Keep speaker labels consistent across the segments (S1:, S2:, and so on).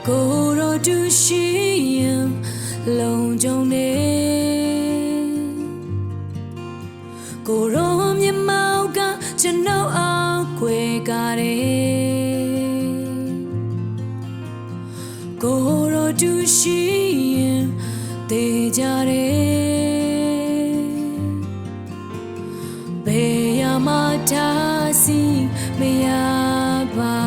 S1: ကိုရောတူရှိရင်လုံကြုံနေကိုရောမြမောက်ကကျွန်တော်အောင်ခွေကားတယ်ကိုရောတူရှိရင်တေးကြတယ်ဘယ်ရမှာထားစီမရပါ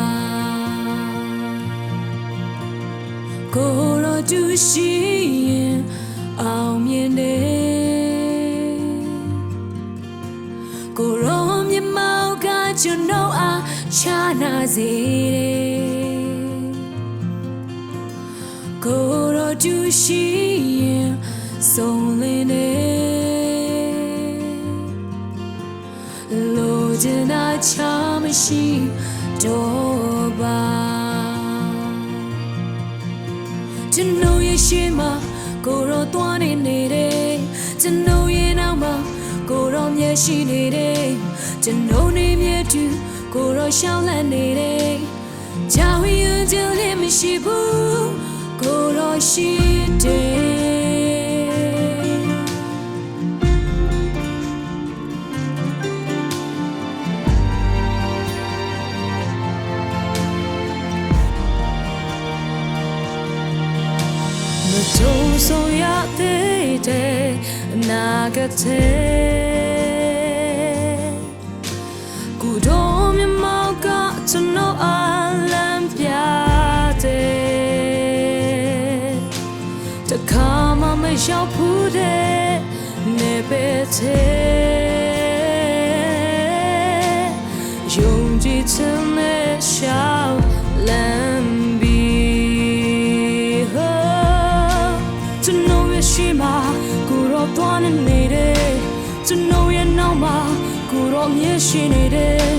S1: ကိုရောတူရှိရင်အောင်မြင်တယ်ကိုရောမြမောက်ကကျွန်တော်အားချာနာစေတယ်ကိုရောတူရှိရင်ဆုံးလင်းတယ်လိုချင်တာချာမရှိတော့ပါကျွန်တော်ရဲ့ရှေ့မှာကိုရောသွားနေတယ်ကျွန်တော်ရဲ့နောက်မှာကိုရောမျက်ရှိနေတယ်ကျွန်တော်နေမြဲတူကိုရောရှောင်းလန့်နေတယ်ကြောင်ရင်ကြလည်းမရှိဘူးကိုရောရှိတယ်မထုံဆိုရတဲ့အနာဂတ်ကိုတော့မြမောက်ကကျွန်တော်အားလမ်းပြတယ်တခါမှမရောက်ဘူးတဲ့နေပဲတဲ့ယုံကြည်ခြင်းနဲ့ရှောင်းလမ်းရှိမှာကိုရောသွားနေတယ်ကျွန်တော်ရဲ့နောက်မှာကိုရောမျက်ရှိနေတယ်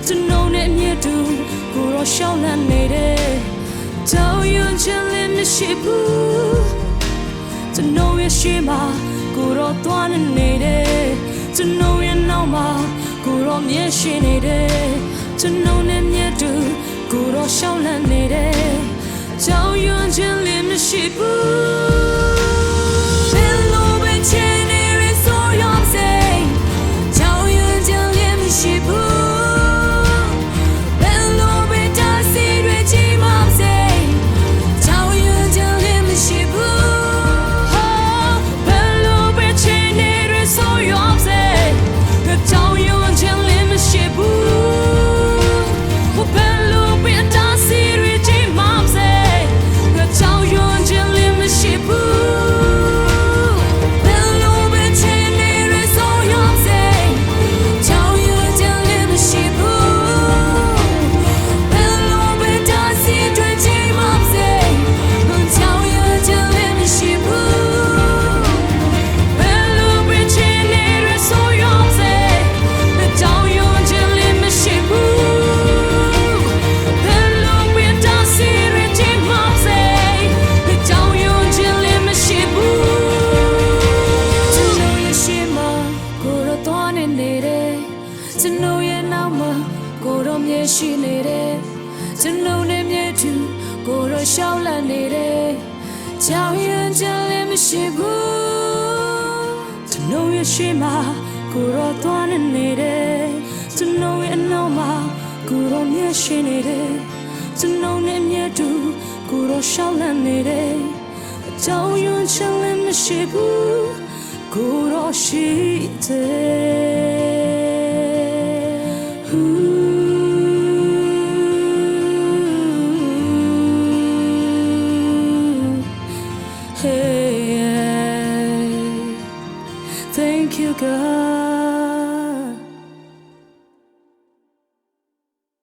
S1: ကျွန်တော်နဲ့မြတ်တူကိုရောရှောင်းလန့်နေတယ်တောင်းယွန်းချင်လည်းမရှိဘူးကျွန်တော်ရဲ့ရှိမှာကိုရောသွားနေတယ်ကျွန်တော်ရဲ့နောက်မှာကိုရောမျက်ရှိနေတယ်ကျွန်တော်နဲ့မြတ်တူကိုရောရှောင်းလန့်နေတယ်တောင်းယွန်းချင်လည်းမရှိဘူးကျွန်တော်ရဲ့နောက်မှာကိုရောမျက်ရှိနေတယ်ကျွန်တော်နဲ့မျက်တူကိုရောရှောင်းလန့်နေတယ်ကြောင်ရင်ကြလည်းမရှိဘူးကျွန်တော်ရဲ့ရှေ့မှာကိုရောသွားနေတယ်ကျွန်တော်ရဲ့နောက်မှာကိုရောမျက်ရှိနေတယ်ကျွန်တော်နဲ့မျက်တူကိုရောရှောင်းလန့်နေတယ်ကြောင်ရင်ကြလည်းမရှိဘူးကိုရောရှိတယ်Thank you, God.